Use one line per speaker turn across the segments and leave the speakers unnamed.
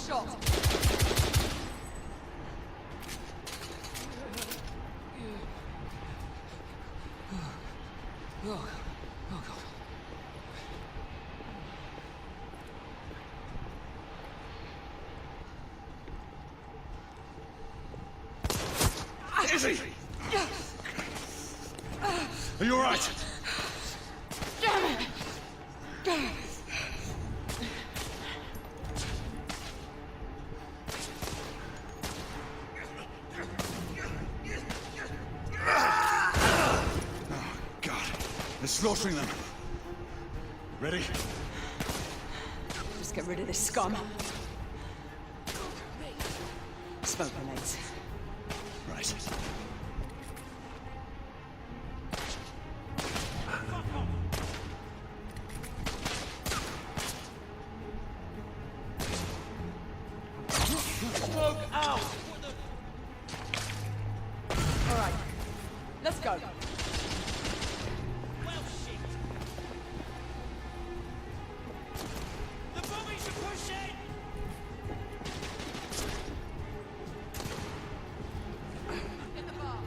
shot.
Oh, oh God.
Izzy! Are you alright?
Damn it!
God, they're slaughtering them. Ready?
Just get rid of this scum. Smoke grenades.
Right.
Smoke out!
All right, let's go.
Well, shit! The bobbies are pushing!
In the bar.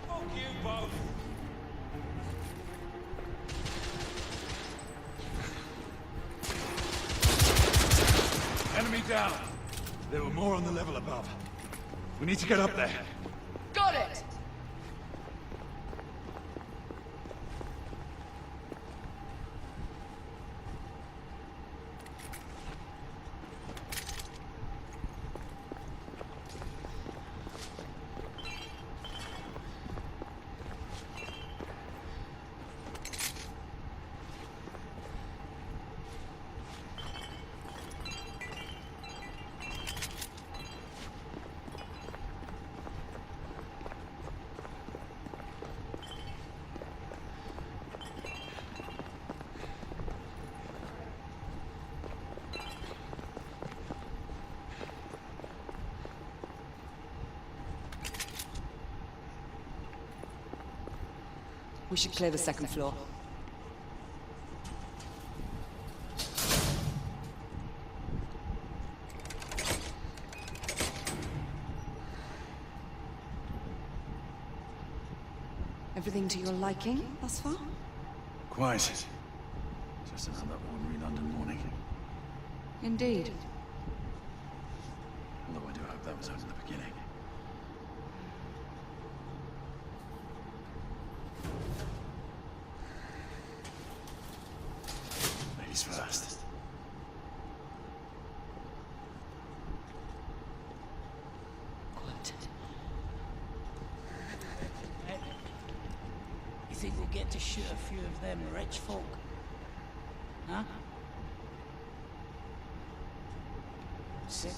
Fuck you both!
Enemy down. There were more on the level above. We need to get up there.
Got it. We should clear the second floor. Everything to your liking thus far?
Quite. Just another ordinary London morning.
Indeed.
Although I do hope that was only the beginning. Ladies first.
Good.
You think we'll get to shoot a few of them rich folk? Huh? Sit.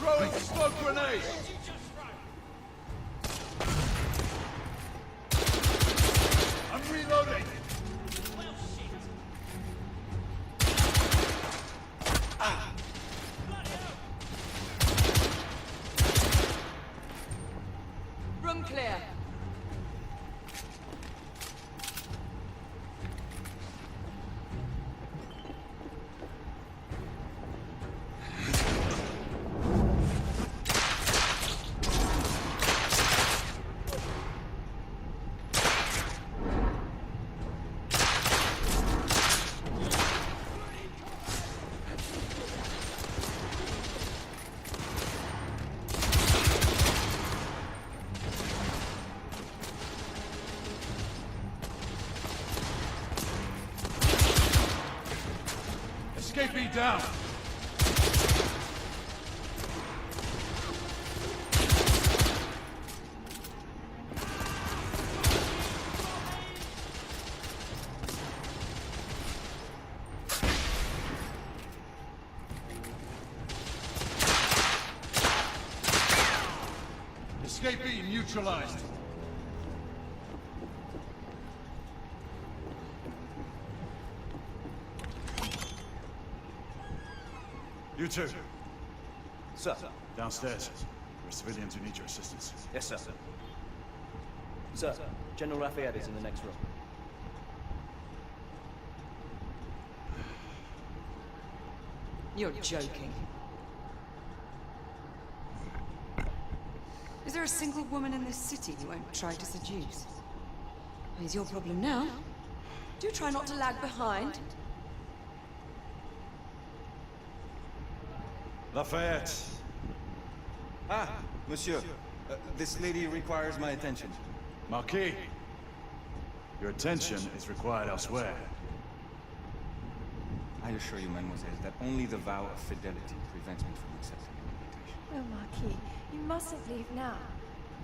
Throwing smoke grenade! I'm reloading!
Room clear.
Escapee down! Escapee neutralized. You two,
Sir.
downstairs. There are civilians who need your assistance.
Yes, sir. Sir, General Lafayette is in the next room.
You're joking. Is there a single woman in this city you won't try to seduce? It's your problem now. Do try not to lag behind.
Lafayette!
Ah, monsieur. This lady requires my attention.
Marquis! Your attention is required elsewhere.
I assure you, mademoiselle, that only the vow of fidelity prevents me from accepting your invitation.
Oh, Marquis, you mustn't leave now.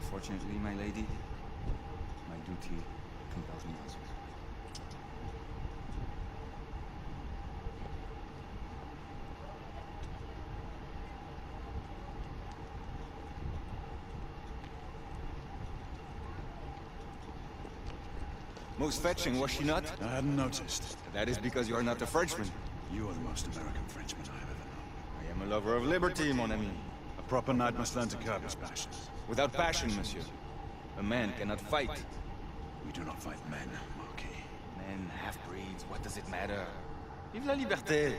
Unfortunately, my lady, my duty compels me elsewhere. Most fetching, was she not?
I hadn't noticed.
That is because you are not a Frenchman.
You are the most American Frenchman I have ever known.
I am a lover of liberty, mon ami.
A proper knight must learn to curb his passions.
Without passion, monsieur, a man cannot fight.
We do not fight men, Marquis.
Men, half-breeds, what does it matter? Vive la liberté!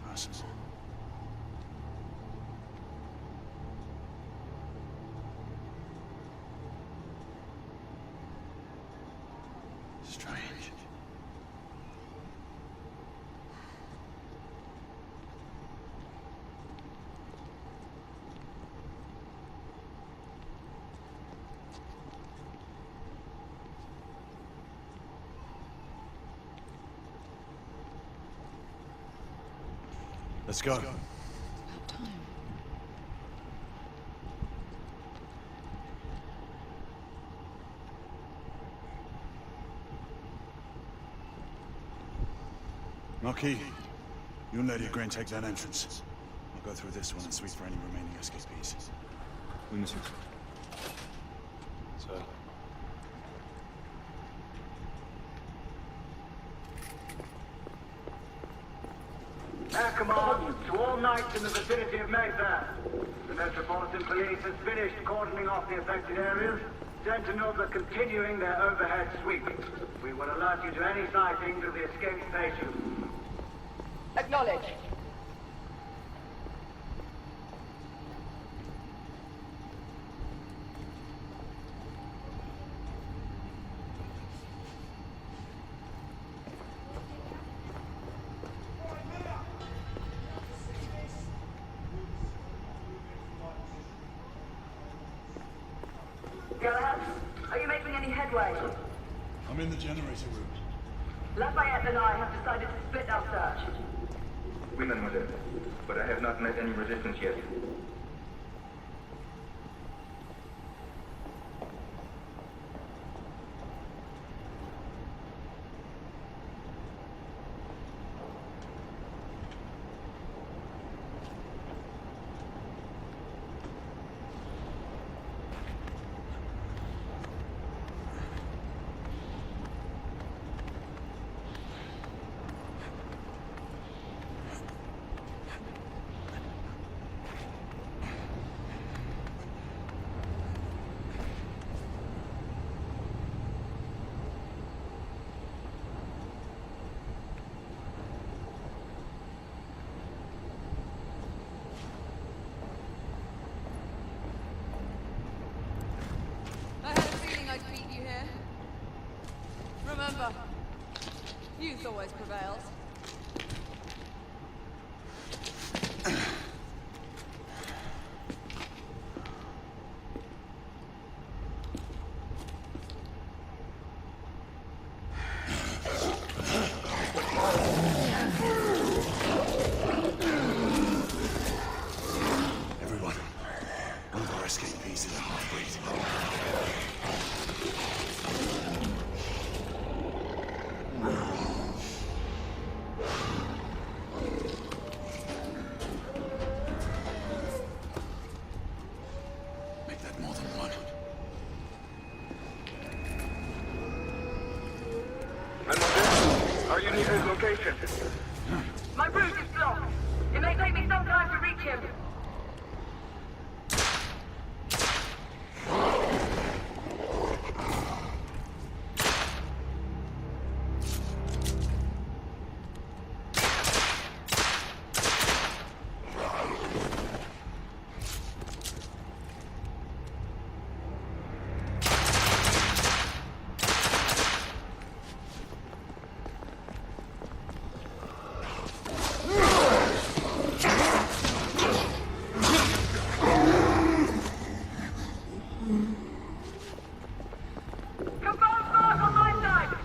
Personal. Strange. Let's go.
About time.
Marquis, you and Lady Grain take that entrance. I'll go through this one and sweep for any remaining escapees.
Oui, monsieur.
Sir.
Air command to all knights in the vicinity of Mayfair. The Metropolitan Police has finished cordoning off the affected areas. Sentinels are continuing their overhead sweep. We will alert you to any sightings of the escaped patients.
Acknowledge.
this way.
I'm in the generator room.
Lafayette and I have decided to split our search.
Oui, mademoiselle. But I have not met any resistance yet.
I had a feeling I'd beat you here. Remember, youth always prevails.
Everyone, one of our escapees is a half-breed. Make that more than one.
Mademoiselle, are you near his location?
My route is blocked. It may take me some time to reach him. Confirm mark on my side.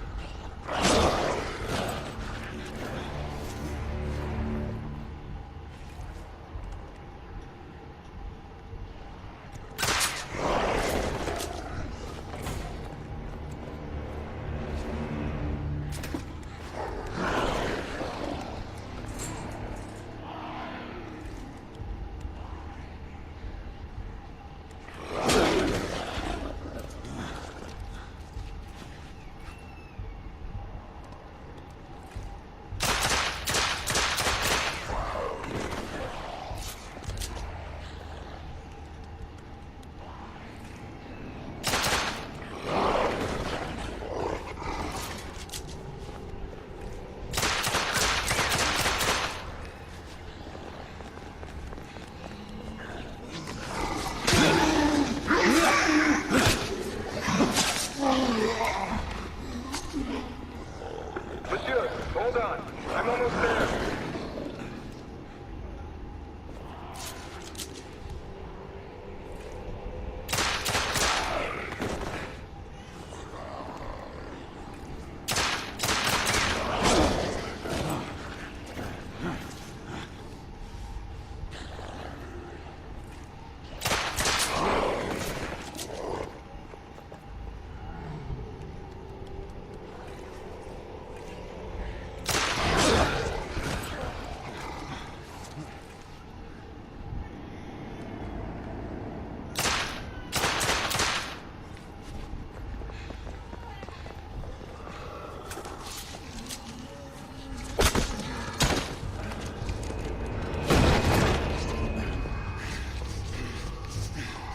Monsieur, hold on. I'm almost there.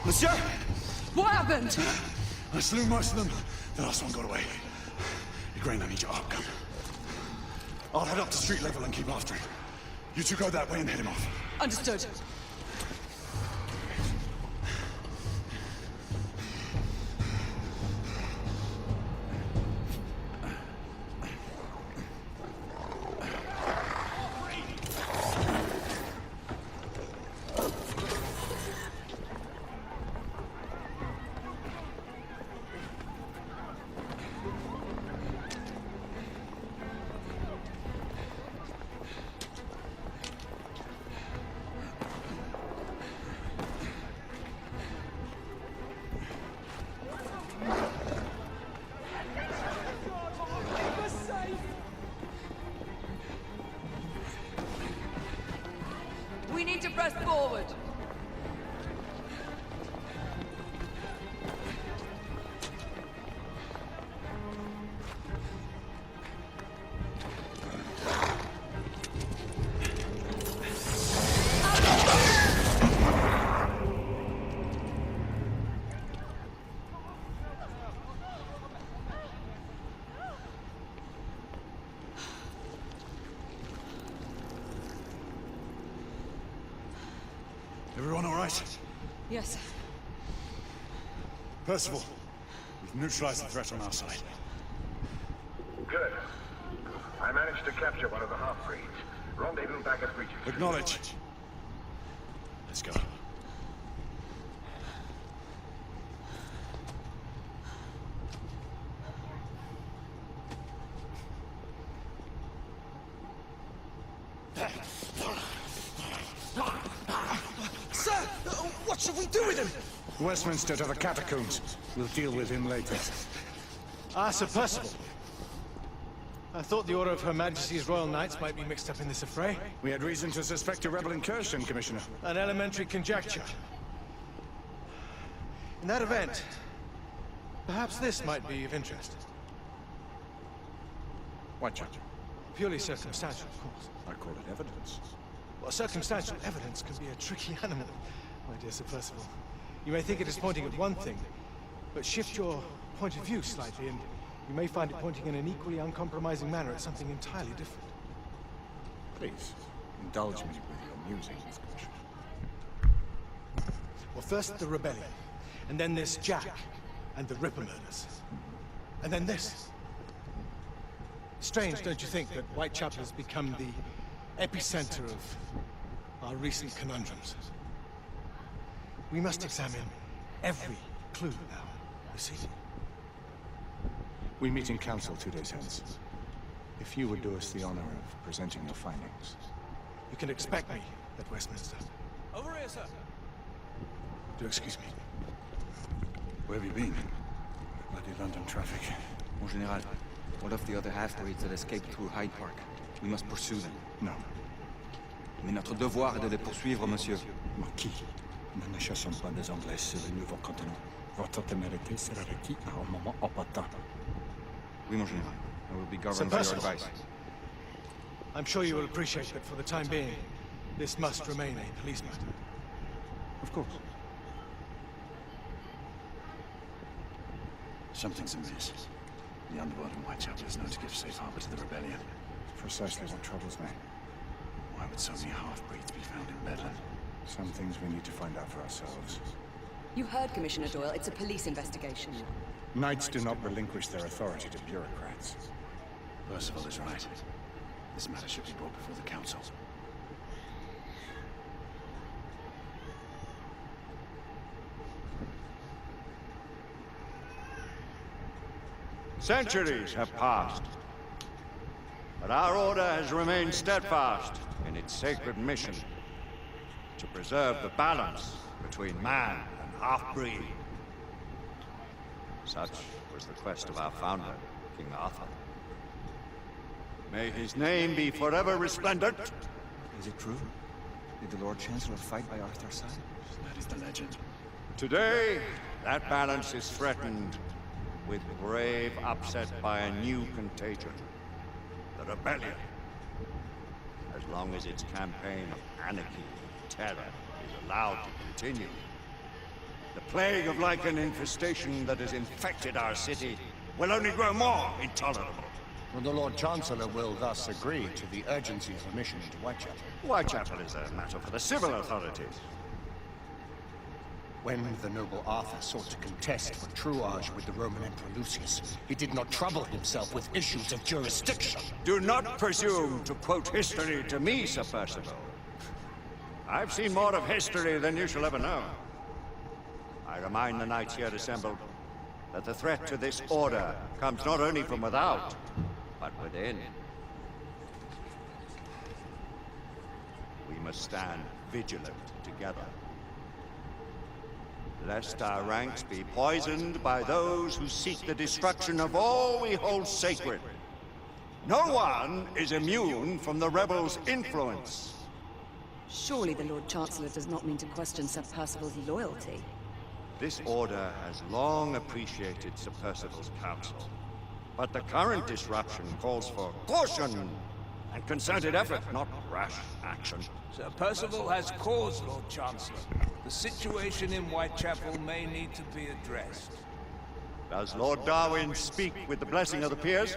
Monsieur!
What happened?
I slew most of them. The last one got away. Igraine, I need your arc gun. I'll head up to street level and keep after him. You two go that way and head him off.
Understood. to press forward.
Everyone all right?
Yes.
Percival, we've neutralized the threat on our side.
Good. I managed to capture one of the half-breeds. Rendezvous back at Regent.
Acknowledge. Let's go.
Sir! What should we do with him?
Westminster to the catacombs. We'll deal with him later.
Sir Percival. I thought the Order of Her Majesty's Royal Knights might be mixed up in this affray.
We had reason to suspect a rebel incursion, Commissioner.
An elementary conjecture. In that event, perhaps this might be of interest.
Whitechapel.
Purely circumstantial, of course.
I call it evidence.
Well, circumstantial evidence can be a tricky animal, my dear Sir Percival. You may think it is pointing at one thing, but shift your point of view slightly, and you may find it pointing in an equally uncompromising manner at something entirely different.
Please, indulge me with your musings, Commissioner.
Well, first the rebellion, and then this Jack, and the Ripper murders. And then this. Strange, don't you think, that Whitechapel has become the epicenter of our recent conundrums? We must examine every clue now, you see.
We meet in council 2 days hence. If you would do us the honor of presenting your findings.
You can expect me at Westminster.
Over here, sir.
Do excuse me.
Where have you been? Bloody London traffic.
Mon Général, what of the other half-breeds that escaped through Hyde Park? We must pursue them.
Non.
Mais notre devoir est de les poursuivre, monsieur.
Marquis, nous ne chassons pas des Anglais sur le nouveau continent. Votre témérité sera requis à un moment opportun.
Oui, mon Général. I will be
Sir
governed by your
Percival.
advice.
I'm sure you will appreciate that for the time being, this must remain a police matter.
Of course. Something's amiss. The underworld in Whitechapel is known to give safe harbor to the rebellion. Precisely what troubles me. Why would so many half-breeds be found in Bedlam? Some things we need to find out for ourselves.
You heard, Commissioner Doyle. It's a police investigation.
Knights do not relinquish their authority to bureaucrats. Percival is right. This matter should be brought before the council.
Centuries have passed, but our order has remained steadfast in its sacred mission to preserve the balance between man and half-breed. Such was the quest of our founder, King Arthur. May his name be forever resplendent.
Is it true? Did the Lord Chancellor fight by Arthur's side?
That is the legend.
Today, that balance is threatened with grave upset by a new contagion, the rebellion. As long as its campaign of anarchy and terror is allowed to continue, the plague of Lycan infestation that has infected our city will only grow more intolerable.
The Lord Chancellor will thus agree to the urgency of a mission into Whitechapel.
Whitechapel is a matter for the civil authorities.
When the noble Arthur sought to contest for truage with the Roman Emperor Lucius, he did not trouble himself with issues of jurisdiction.
Do not presume to quote history to me, Sir Percival. I've seen more of history than you shall ever know. I remind the knights here assembled that the threat to this order comes not only from without, but within. We must stand vigilant together, lest our ranks be poisoned by those who seek the destruction of all we hold sacred. No one is immune from the rebels' influence.
Surely the Lord Chancellor does not mean to question Sir Percival's loyalty.
This order has long appreciated Sir Percival's counsel. But the current disruption calls for caution and concerted effort, not rash action.
Sir Percival has cause, Lord Chancellor. The situation in Whitechapel may need to be addressed.
Does Lord Darwin speak with the blessing of the peers?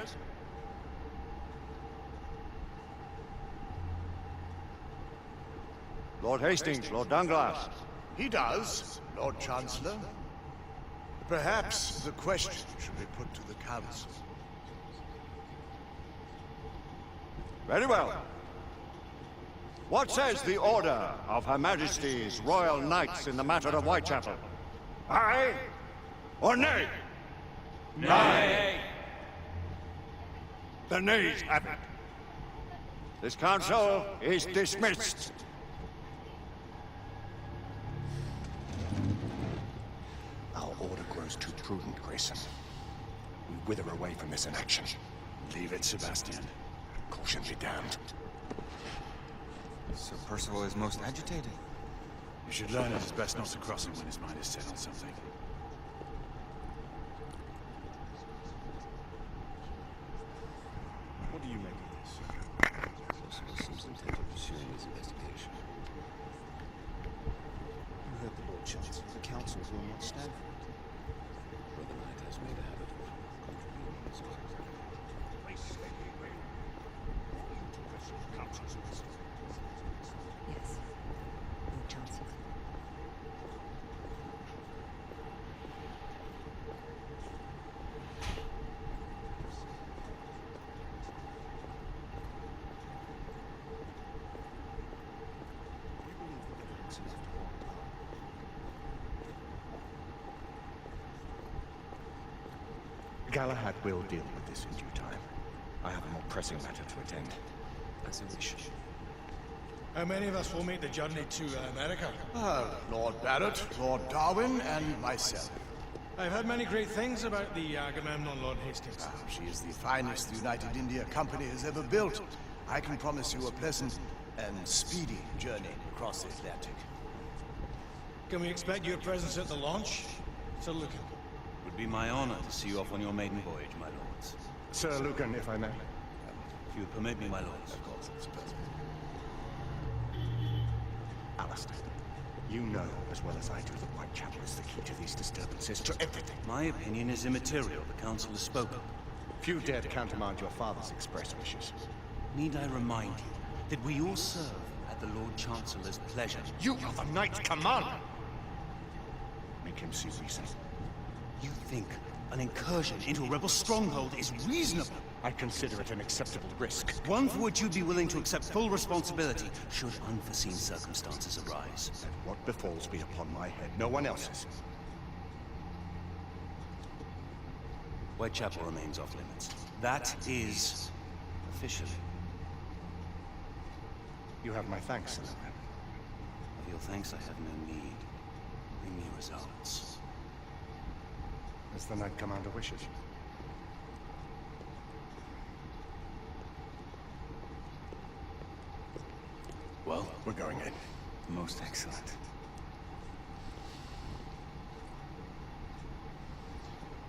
Lord Hastings, Lord Dunglass.
He does, Lord Chancellor. Perhaps the question should be put to the Council.
Very well. What says the Order of Her Majesty's Royal Knights in the matter of Whitechapel? Aye or nay?
Nay!
The nays have it. This council is dismissed.
Our order grows too prudent, Grayson. We wither away from this inaction.
Leave it, Sebastian.
Caution be damned.
Sir Percival is most agitated.
You should learn it is best not to cross him when his mind is set on something.
What do you make of this?
Percival seems intent on pursuing his investigation. You heard the Lord Chancellor. The Council will not stand for it. Brother Knight has made a habit of contravening his orders.
Yes, Lord Chancellor.
Galahad will deal with this in due time. I have a more pressing matter to attend.
As you wish.
How many of us will make the journey to America?
Lord Barrett, Lord Darwin, and myself.
I've heard many great things about the Agamemnon, Lord Hastings.
She is the finest the United India Company has ever built. I can promise you a pleasant and speedy journey across the Atlantic.
Can we expect your presence at the launch? Sir Lucan.
It would be my honor to see you off on your maiden voyage, my lords.
Sir Lucan, if I may.
If you would permit me, my lords.
Of course, it's perfect. Alistair, you know as well as I do that Whitechapel is the key to these disturbances, to everything.
My opinion is immaterial. The Council has spoken.
Few dare to countermand your father's express wishes.
Need I remind you that we all serve at the Lord Chancellor's pleasure?
You are the Knight Commander! Make him see reason.
You think an incursion into a rebel stronghold is reasonable?
I consider it an acceptable risk.
One for which you'd be willing to accept full responsibility should unforeseen circumstances arise.
And what befalls be upon my head, no one else's.
Whitechapel remains off limits. That is officially.
You have my thanks, Sir Lucan.
Of your thanks I have no need. Bring me results.
As the Knight Commander wishes. Well, we're going in.
Most excellent.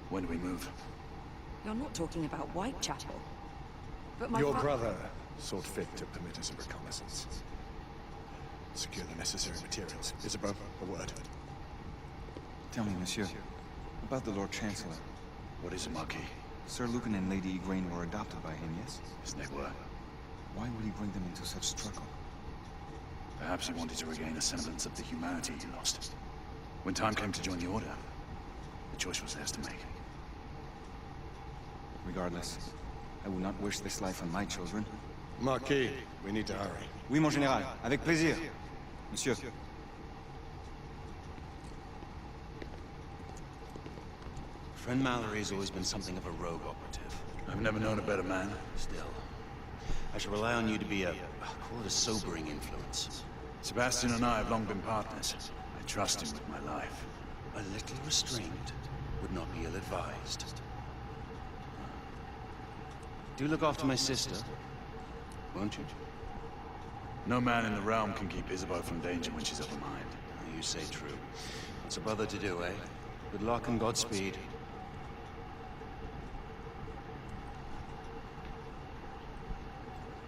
When do we move?
You're not talking about Whitechapel. But my
Your brother saw fit to permit us a reconnaissance. Secure the necessary materials. Isabeau, a word.
Tell me, monsieur, about the Lord Chancellor.
What is it, Marquis?
Sir Lucan and Lady Igraine were adopted by him, yes?
Yes, they were.
Why would he bring them into such struggle?
Perhaps he wanted to regain a semblance of the humanity he lost. When time came to join the Order, the choice was theirs to make.
Regardless, I would not wish this life on my children.
Marquis, we need to hurry.
Oui, mon général. Avec plaisir. Monsieur.
Friend Mallory has always been something of a rogue operative.
I've never known a better man.
Still, I shall rely on you to be call it a sobering influence.
Sebastian and I have long been partners. I trust him with my life.
A little restraint would not be ill-advised. Do look after my sister, won't you?
No man in the realm can keep Isabeau from danger when she's of a mind.
You say true. What's a brother to do, eh? Good luck and Godspeed.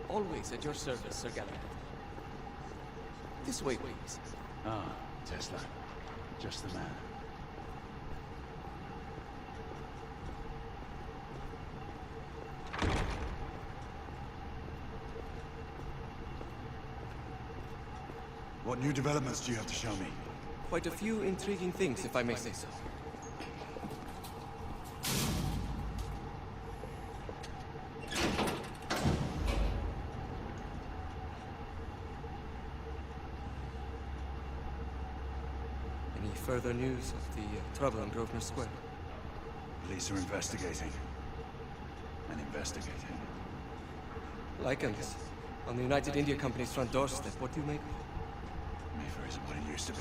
Always at your service, Sir Galahad. This way, please.
Ah, Tesla. Just the man. What new developments do you have to show me?
Quite a few intriguing things, if I may say so. Any further news of the trouble in Grosvenor Square?
Police are investigating. And investigating.
Lycans, on the United India Company's front doorstep. What do you make of it?
Mayfair isn't what it used to be.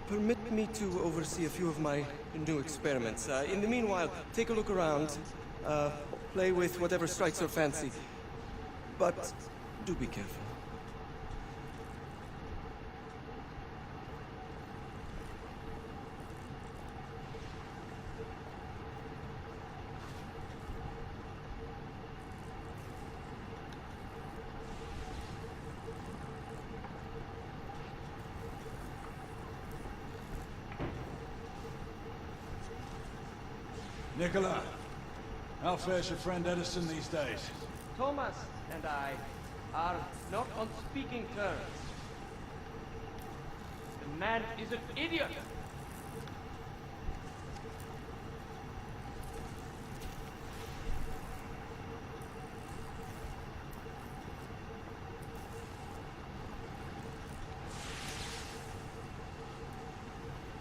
Permit me to oversee a few of my new experiments. In the meanwhile, take a look around. Play with whatever strikes your fancy. But do be careful.
Nicola, how fares your friend Edison these days?
Thomas and I are not on speaking terms. The man is an idiot.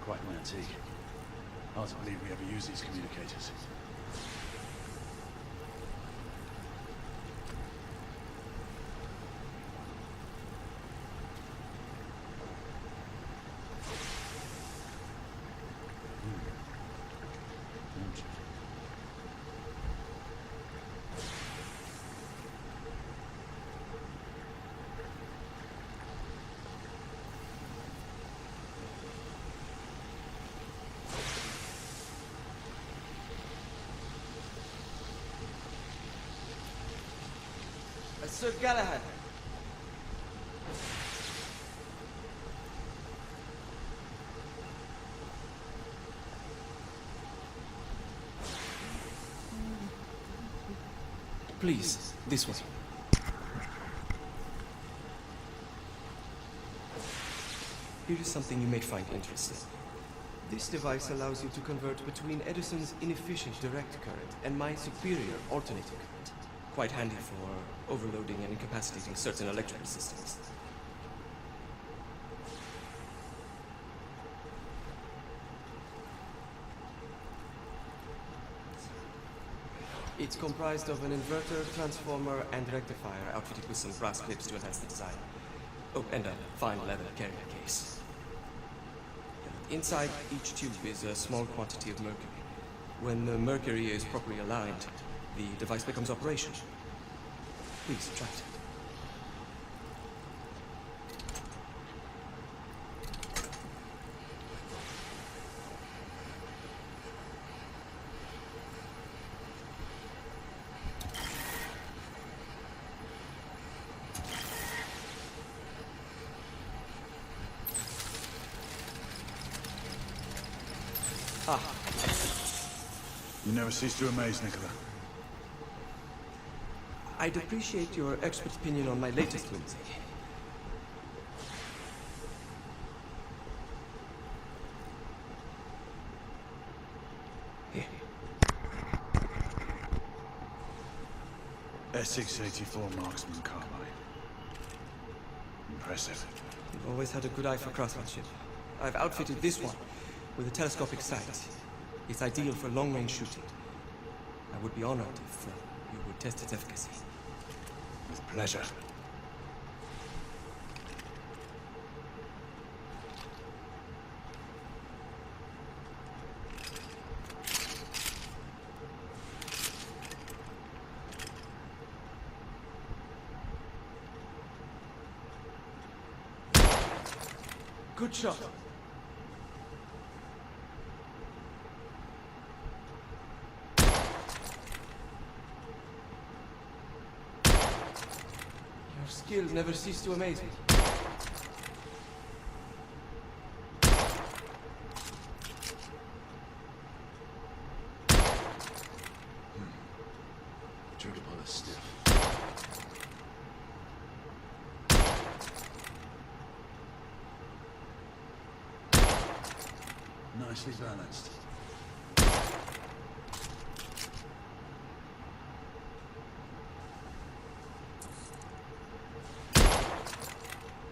Quite my antique. Hard to believe we ever use these communicators.
Sir Galahad. Please, this way. Here is something you may find interesting. This device allows you to convert between Edison's inefficient direct current and my superior alternating current. Quite handy for overloading and incapacitating certain electrical systems. It's comprised of an inverter, transformer, and rectifier outfitted with some brass clips to enhance the design. Oh, and a fine leather carrier case. Inside each tube is a small quantity of mercury. When the mercury is properly aligned, the device becomes operational. Please, try it.
You never cease to amaze, Nicola.
I'd appreciate your expert opinion on my latest whimsy. Here.
Essex 84 Marksman Carbine. Impressive.
You've always had a good eye for craftsmanship. I've outfitted this one with a telescopic sight. It's ideal for long-range shooting. I would be honored if you would test its efficacy.
With pleasure.
Good shot. Your skill never ceased to amaze me.
Trigger pull is stiff. Nicely balanced.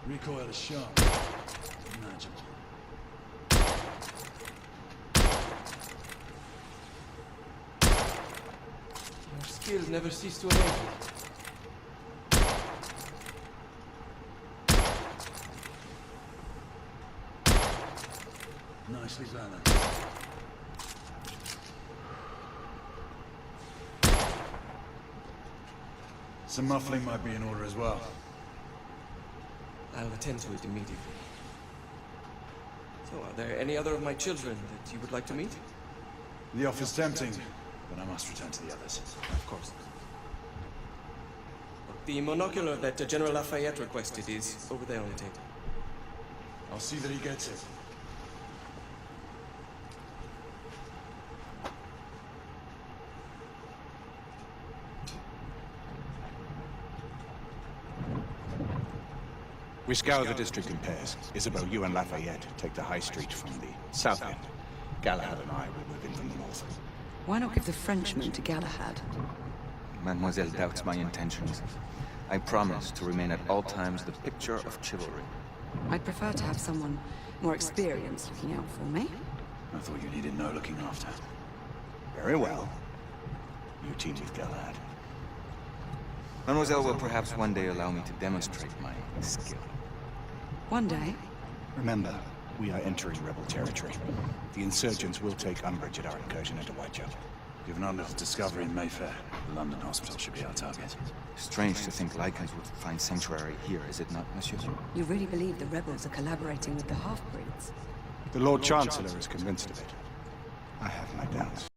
Recoil is sharp. Manageable.
Your skill never ceased to amaze me.
Nicely balanced. Some muffling might be in order as well.
I'll attend to it immediately. So, are there any other of my children that you would like to meet?
The offer's tempting, but I must return to the others.
Of course. The monocular that General Lafayette requested is over there on the table.
I'll see that he gets it.
We scour the district in pairs. Isabeau, you and Lafayette take the high street from the south end. Galahad and I will move in from the north.
Why not give the Frenchman to Galahad?
Mademoiselle doubts my intentions. I promise to remain at all times the picture of chivalry.
I'd prefer to have someone more experienced looking out for me.
I thought you needed no looking after.
Very well. You team with Galahad.
Mademoiselle will perhaps one day allow me to demonstrate my skill.
One day?
Remember, we are entering rebel territory. The insurgents will take umbrage at our incursion into Whitechapel.
Given our little discovery in Mayfair, the London hospital should be our target.
Strange to think Lycans would find sanctuary here, is it not, monsieur?
You really believe the rebels are collaborating with the half-breeds?
The Lord Chancellor is convinced of it. I have my doubts.